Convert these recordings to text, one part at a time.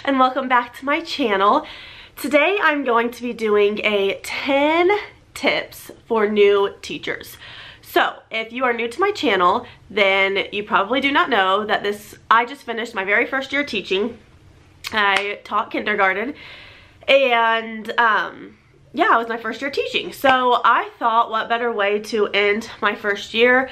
and welcome back to my channel. Today I'm going to be doing a 10 tips for new teachers. So if you are new to my channel, then you probably do not know that I just finished my very first year teaching. I taught kindergarten, and yeah, it was my first year teaching. So I thought, what better way to end my first year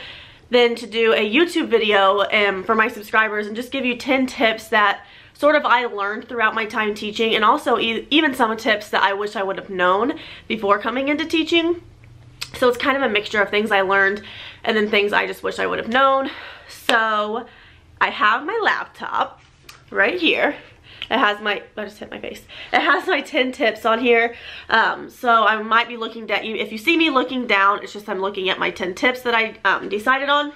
than to do a YouTube video for my subscribers and just give you 10 tips that sort of I learned throughout my time teaching, and also even some tips that I wish I would have known before coming into teaching. So it's kind of a mixture of things I learned and then things I just wish I would have known. So I have my laptop right here. It has I just hit my face. It has my 10 tips on here. So I might be looking at you. If you see me looking down, it's just I'm looking at my 10 tips that I decided on.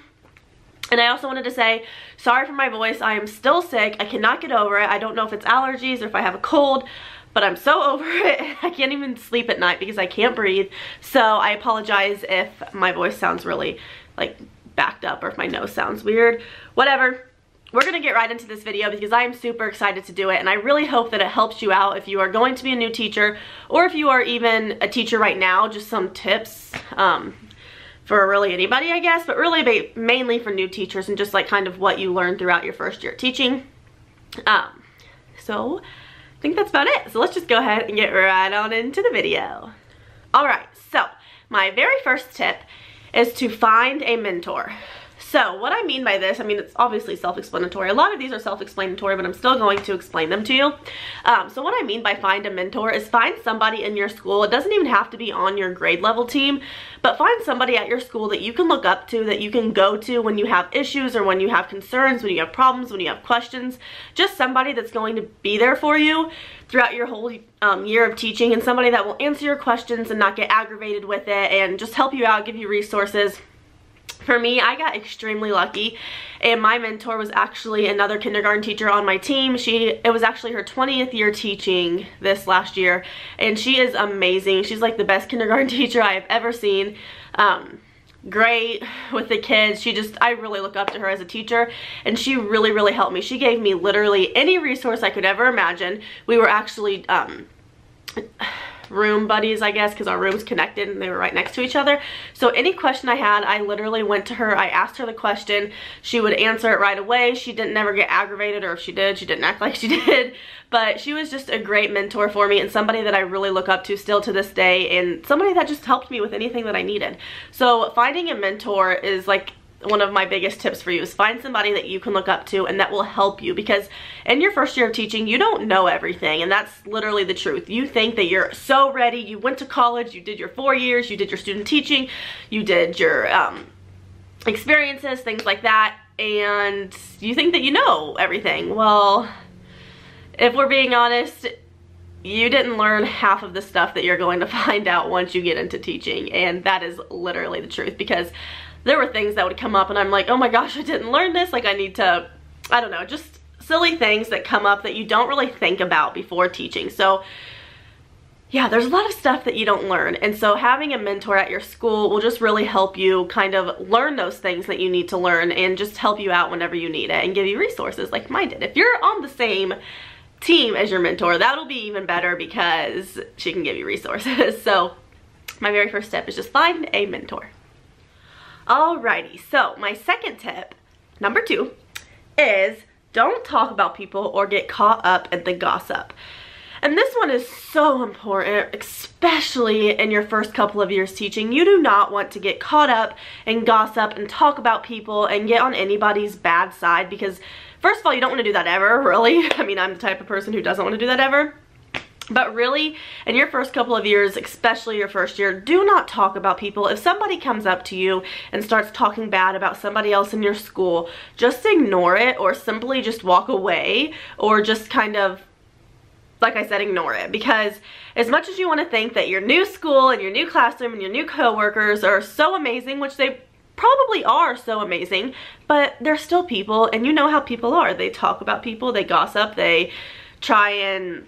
And I also wanted to say, sorry for my voice. I am still sick. I cannot get over it. I don't know if it's allergies or if I have a cold, but I'm so over it. I can't even sleep at night because I can't breathe. So I apologize if my voice sounds really like backed up or if my nose sounds weird. Whatever. We're gonna get right into this video because I am super excited to do it, and I really hope that it helps you out if you are going to be a new teacher, or if you are even a teacher right now. Just some tips for really anybody, I guess, but really mainly for new teachers, and just like kind of what you learned throughout your first year teaching. So I think that's about it. So let's just go ahead and get right on into the video. All right, so my very first tip is to find a mentor. So what I mean by this, I mean, it's obviously self-explanatory. A lot of these are self-explanatory, but I'm still going to explain them to you. So what I mean by find a mentor is find somebody in your school. It doesn't even have to be on your grade level team, but find somebody at your school that you can look up to, that you can go to when you have issues or when you have concerns, when you have problems, when you have questions. Just somebody that's going to be there for you throughout your whole year of teaching, and somebody that will answer your questions and not get aggravated with it and just help you out, give you resources. For me, I got extremely lucky, and my mentor was actually another kindergarten teacher on my team. It was actually her 20th year teaching this last year, and she is amazing. She's like the best kindergarten teacher I have ever seen. Great with the kids. I really look up to her as a teacher, and she really helped me. She gave me literally any resource I could ever imagine. We were actually room buddies, I guess, because our rooms connected and they were right next to each other. So any question I had, I literally went to her. I asked her the question. She would answer it right away. She didn't never get aggravated, or if she did, she didn't act like she did. But she was just a great mentor for me, and somebody that I really look up to still to this day, and somebody that just helped me with anything that I needed. So finding a mentor is like one of my biggest tips for you, is find somebody that you can look up to and that will help you, because in your first year of teaching, you don't know everything, and that's literally the truth. You think that you're so ready, you went to college, you did your 4 years, you did your student teaching, you did your experiences, things like that, and you think that you know everything. Well, if we're being honest, you didn't learn half of the stuff that you're going to find out once you get into teaching, and that is literally the truth, because there were things that would come up and I'm like, oh my gosh, I didn't learn this. Like, I need to, I don't know, just silly things that come up that you don't really think about before teaching. So yeah, there's a lot of stuff that you don't learn. And so having a mentor at your school will just really help you kind of learn those things that you need to learn, and just help you out whenever you need it and give you resources like mine did. If you're on the same team as your mentor, that'll be even better because she can give you resources. So my very first step is just find a mentor. Alrighty, so my second tip, number 2, is don't talk about people or get caught up in the gossip. And this one is so important, especially in your first couple of years teaching. You do not want to get caught up in gossip and talk about people and get on anybody's bad side, because first of all, you don't want to do that ever, really. I mean, I'm the type of person who doesn't want to do that ever. But really, in your first couple of years, especially your first year, do not talk about people. If somebody comes up to you and starts talking bad about somebody else in your school, just ignore it, or simply just walk away, or just kind of, like I said, ignore it. Because as much as you want to think that your new school and your new classroom and your new coworkers are so amazing, which they probably are so amazing, but they're still people, and you know how people are. They talk about people, they gossip, they try and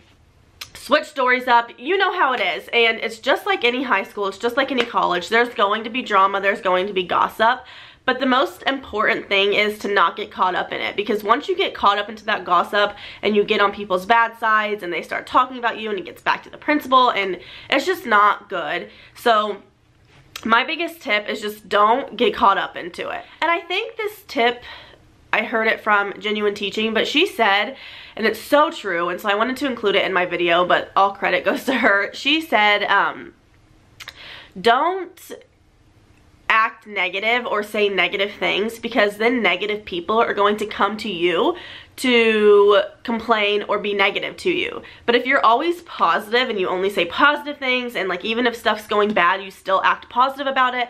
switch stories up. You know how it is, and it's just like any high school, it's just like any college. There's going to be drama, there's going to be gossip, But the most important thing is to not get caught up in it, because once you get caught up into that gossip and you get on people's bad sides and they start talking about you and it gets back to the principal and it's just not good. So my biggest tip is just don't get caught up into it. And I think this tip, I heard it from Genuine Teaching, but she said, and it's so true, and so I wanted to include it in my video, but all credit goes to her. She said, don't act negative or say negative things, because then negative people are going to come to you to complain or be negative to you. But if you're always positive and you only say positive things, and like even if stuff's going bad you still act positive about it,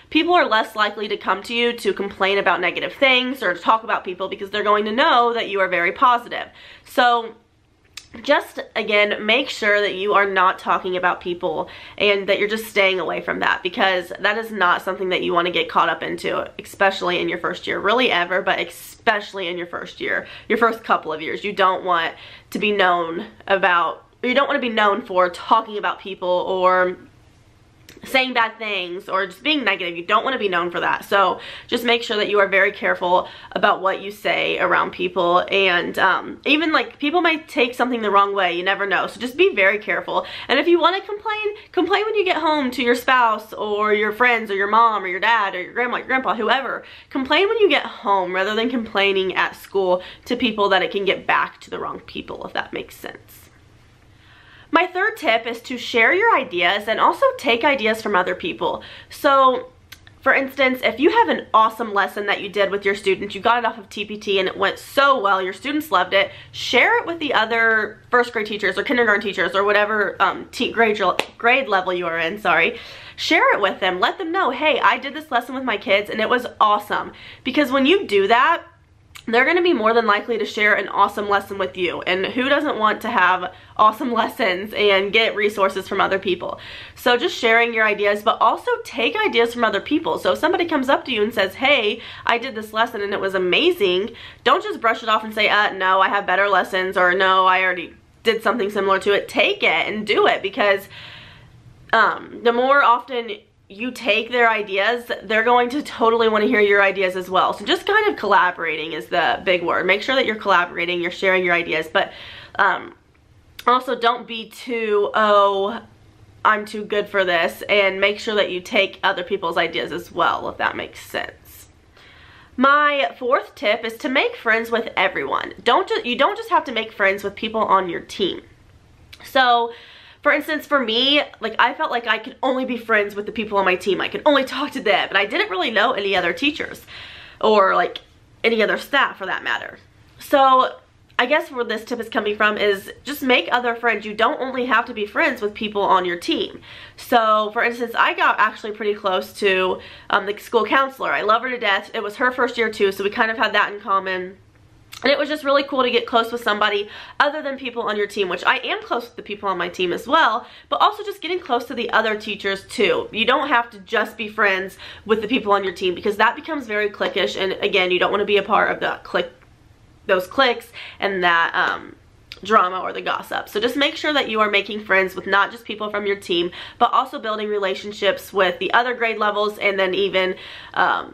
people are less likely to come to you to complain about negative things or to talk about people, because they're going to know that you are very positive. So just, again, make sure that you are not talking about people and that you're just staying away from that, because that is not something that you want to get caught up into, especially in your first year. Really ever, but especially in your first year, your first couple of years. You don't want to be known about, or you don't want to be known for talking about people or saying bad things or just being negative. You don't want to be known for that. So just make sure that you are very careful about what you say around people. And even like people might take something the wrong way. You never know. So just be very careful. And if you want to complain when you get home to your spouse or your friends or your mom or your dad or your grandma, your grandpa, whoever. Complain when you get home rather than complaining at school to people that it can get back to the wrong people, if that makes sense. My third tip is to share your ideas and also take ideas from other people. So, for instance, if you have an awesome lesson that you did with your students, you got it off of TPT and it went so well, your students loved it, share it with the other first grade teachers or kindergarten teachers or whatever grade level you are in, Share it with them. Let them know, hey, I did this lesson with my kids and it was awesome. Because when you do that, they're going to be more than likely to share an awesome lesson with you. And who doesn't want to have awesome lessons and get resources from other people? So just sharing your ideas, but also take ideas from other people. So if somebody comes up to you and says, hey, I did this lesson and it was amazing, don't just brush it off and say, no, I have better lessons, or no, I already did something similar to it. Take it and do it, because the more often you take their ideas, they're going to totally want to hear your ideas as well. So just kind of collaborating is the big word. Make sure that you're collaborating, you're sharing your ideas, but also don't be too, oh, I'm too good for this, and make sure that you take other people's ideas as well, if that makes sense. My fourth tip is to make friends with everyone. You don't just have to make friends with people on your team. So, for instance, for me, like I felt like I could only be friends with the people on my team. I could only talk to them, but I didn't really know any other teachers or like any other staff for that matter. So I guess where this tip is coming from is just make other friends. You don't only have to be friends with people on your team. So for instance, I got actually pretty close to the school counselor. I love her to death. It was her first year too, so we kind of had that in common. And it was just really cool to get close with somebody other than people on your team, which I am close with the people on my team as well, but also just getting close to the other teachers too. You don't have to just be friends with the people on your team, because that becomes very cliquish, and again, you don't want to be a part of those cliques and that drama or the gossip. So just make sure that you are making friends with not just people from your team, but also building relationships with the other grade levels, and then even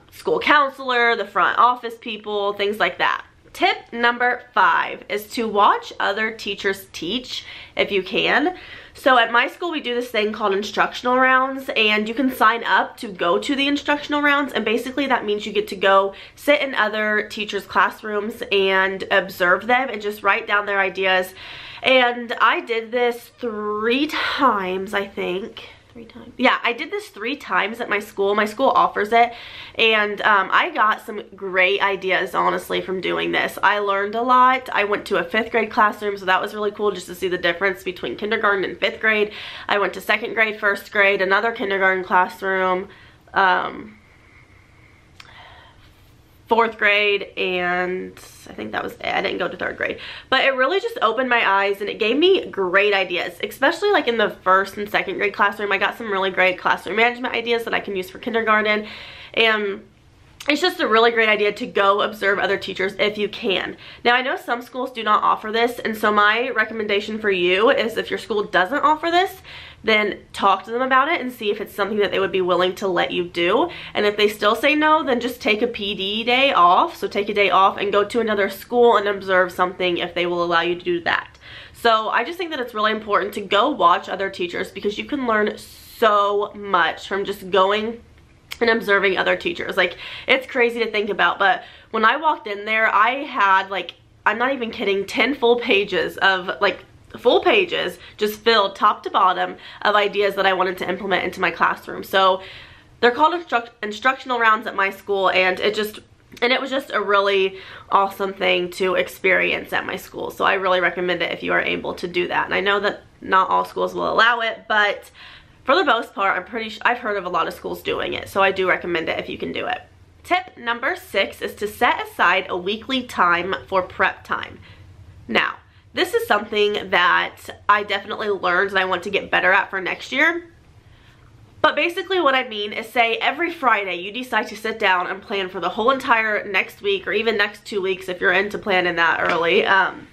school counselor, the front office people, things like that. Tip number 5 is to watch other teachers teach if you can. So at my school we do this thing called instructional rounds, and you can sign up to go to the instructional rounds, and basically that means you get to go sit in other teachers' classrooms and observe them and just write down their ideas. And I did this 3 times, I think. 3 times. Yeah, I did this 3 times at my school. My school offers it, and I got some great ideas, honestly, from doing this. I learned a lot. I went to a 5th grade classroom, so that was really cool just to see the difference between kindergarten and 5th grade. I went to 2nd grade, 1st grade, another kindergarten classroom, 4th grade, and I think that was it. I didn't go to 3rd grade, but it really just opened my eyes, and it gave me great ideas, especially like in the 1st and 2nd grade classroom. I got some really great classroom management ideas that I can use for kindergarten, and it's just a really great idea to go observe other teachers if you can. Now, I know some schools do not offer this, and so my recommendation for you is if your school doesn't offer this, then talk to them about it and see if it's something that they would be willing to let you do. And if they still say no, then just take a PD day off. So take a day off and go to another school and observe something if they will allow you to do that. So I just think that it's really important to go watch other teachers because you can learn so much from just going and observing other teachers. Like, it's crazy to think about, but when I walked in there, I had, like, I'm not even kidding, 10 full pages of, like, full pages just filled top to bottom of ideas that I wanted to implement into my classroom. So they're called instructional rounds at my school, and it was just a really awesome thing to experience at my school. So I really recommend it if you are able to do that. And I know that not all schools will allow it, but for the most part, I've heard of a lot of schools doing it, so I do recommend it if you can do it. Tip number 6 is to set aside a weekly time for prep time. Now, this is something that I definitely learned and I want to get better at for next year. But basically what I mean is, say every Friday you decide to sit down and plan for the whole entire next week or even next 2 weeks if you're into planning that early, and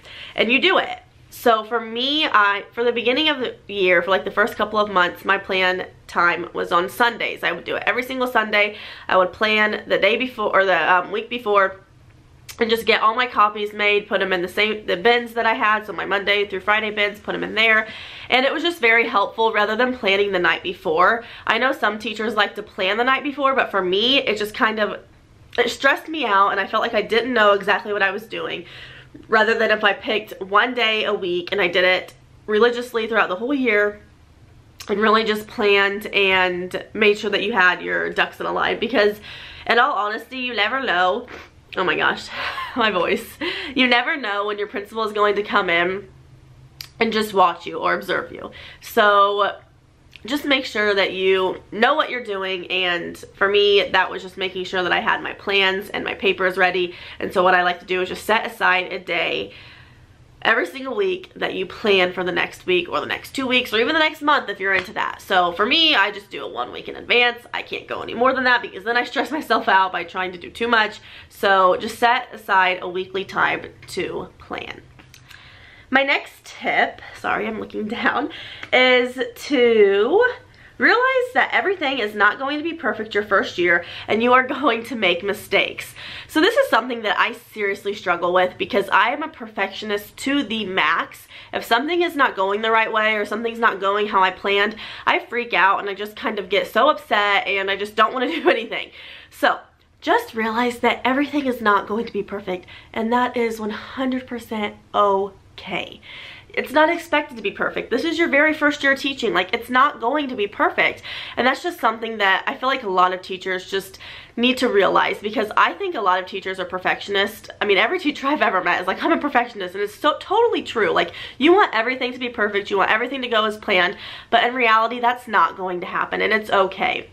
you do it. So for me, for the beginning of the year, for like the first couple of months, my plan time was on Sundays. I would do it every single Sunday. I would plan the day before or the week before and just get all my copies made, put them in the bins that I had. So my Monday through Friday bins, put them in there. And it was just very helpful rather than planning the night before. I know some teachers like to plan the night before, but for me, it just kind of, it stressed me out and I felt like I didn't know exactly what I was doing. Rather than if I picked one day a week and I did it religiously throughout the whole year and really just planned and made sure that you had your ducks in a line. Because in all honesty, you never know, oh my gosh, my voice. You never know when your principal is going to come in and just watch you or observe you. So just make sure that you know what you're doing, and for me that was just making sure that I had my plans and my papers ready. And so what I like to do is just set aside a day every single week that you plan for the next week or the next 2 weeks or even the next month if you're into that. So for me, I just do it 1 week in advance. I can't go any more than that because then I stress myself out by trying to do too much. So just set aside a weekly time to plan. My next tip, sorry, I'm looking down, is to realize that everything is not going to be perfect your first year and you are going to make mistakes. So this is something that I seriously struggle with because I am a perfectionist to the max. If something is not going the right way or something's not going how I planned, I freak out and I just kind of get so upset and I just don't want to do anything. So just realize that everything is not going to be perfect, and that is 100% okay. It's not expected to be perfect. This is your very first year teaching. Like, it's not going to be perfect. And that's just something that I feel like a lot of teachers just need to realize, because I think a lot of teachers are perfectionists. I mean, every teacher I've ever met is like, I'm a perfectionist, and it's so totally true. Like, you want everything to be perfect. You want everything to go as planned, but in reality, that's not going to happen, and it's okay.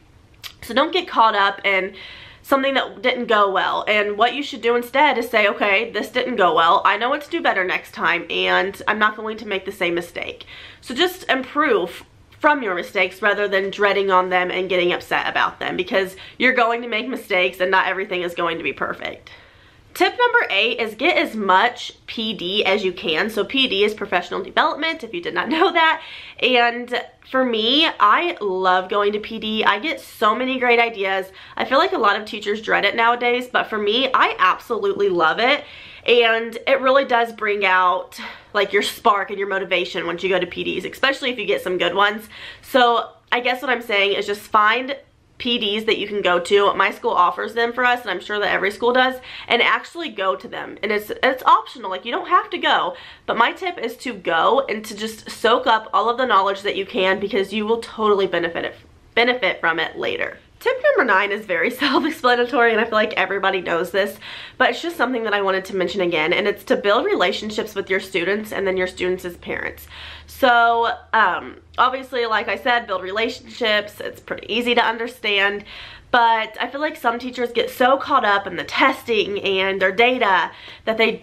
So don't get caught up in something that didn't go well, and what you should do instead is say, okay, this didn't go well, I know what to do better next time, and I'm not going to make the same mistake. So just improve from your mistakes rather than dreading on them and getting upset about them, because you're going to make mistakes and not everything is going to be perfect. Tip number 8 is get as much PD as you can. So PD is professional development, if you did not know that. And for me, I love going to PD. I get so many great ideas. I feel like a lot of teachers dread it nowadays, but for me, I absolutely love it. And it really does bring out like your spark and your motivation once you go to PDs, especially if you get some good ones. So I guess what I'm saying is just find PDs that you can go to. My school offers them for us, and I'm sure that every school does, and actually go to them. And it's optional, like you don't have to go, but my tip is to go and to just soak up all of the knowledge that you can, because you will totally benefit from it later. Tip number 9 is very self-explanatory, and I feel like everybody knows this, but it's just something that I wanted to mention again, and it's to build relationships with your students and then your students as parents. So obviously, like I said, build relationships. It's pretty easy to understand, but I feel like some teachers get so caught up in the testing and their data that they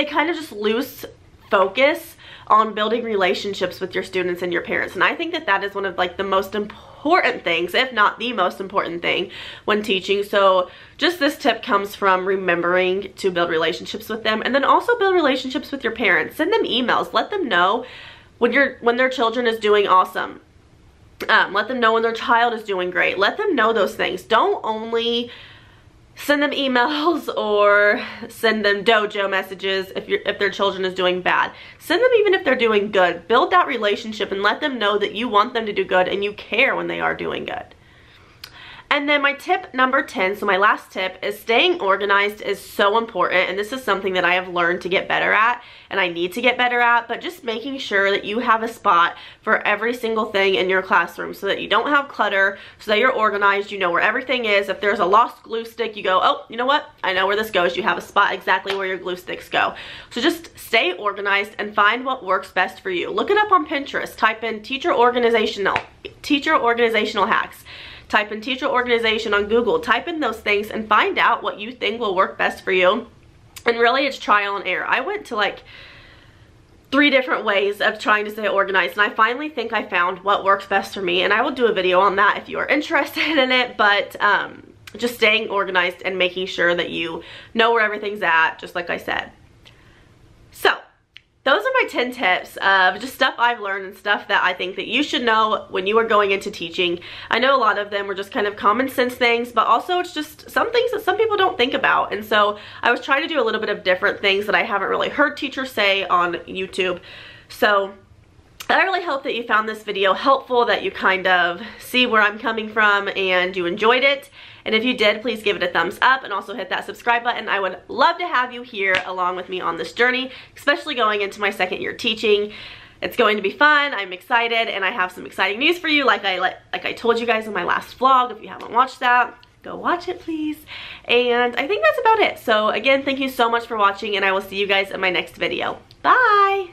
kind of just lose focus on building relationships with your students and your parents. And I think that that is one of like the most important things, if not the most important thing when teaching. So just this tip comes from remembering to build relationships with them, and then also build relationships with your parents. Send them emails. Let them know when their children is doing awesome. Let them know when their child is doing great. Let them know those things. Don't only send them emails or send them dojo messages if their children is doing bad. Send them even if they're doing good. Build that relationship and let them know that you want them to do good and you care when they are doing good. And then my tip number 10, so my last tip, is staying organized is so important, and this is something that I have learned to get better at, and I need to get better at, but just making sure that you have a spot for every single thing in your classroom so that you don't have clutter, so that you're organized, you know where everything is. If there's a lost glue stick, you go, oh, you know what? I know where this goes. You have a spot exactly where your glue sticks go. So just stay organized and find what works best for you. Look it up on Pinterest. Type in teacher organizational hacks. Type in teacher organization on Google. Type in those things and find out what you think will work best for you. And really, it's trial and error. I went to like 3 different ways of trying to stay organized, and I finally think I found what works best for me, and I will do a video on that if you are interested in it. But just staying organized and making sure that you know where everything's at, just like I said. So those are my 10 tips of just stuff I've learned and stuff that I think that you should know when you are going into teaching. I know a lot of them were just kind of common sense things, but also it's just some things that some people don't think about. And so I was trying to do a little bit of different things that I haven't really heard teachers say on YouTube. So I really hope that you found this video helpful, that you kind of see where I'm coming from and you enjoyed it. And if you did, please give it a thumbs up and also hit that subscribe button. I would love to have you here along with me on this journey, especially going into my 2nd year teaching. It's going to be fun. I'm excited, and I have some exciting news for you. Like I told you guys in my last vlog. If you haven't watched that, go watch it, please. And I think that's about it. So again, thank you so much for watching, and I will see you guys in my next video. Bye!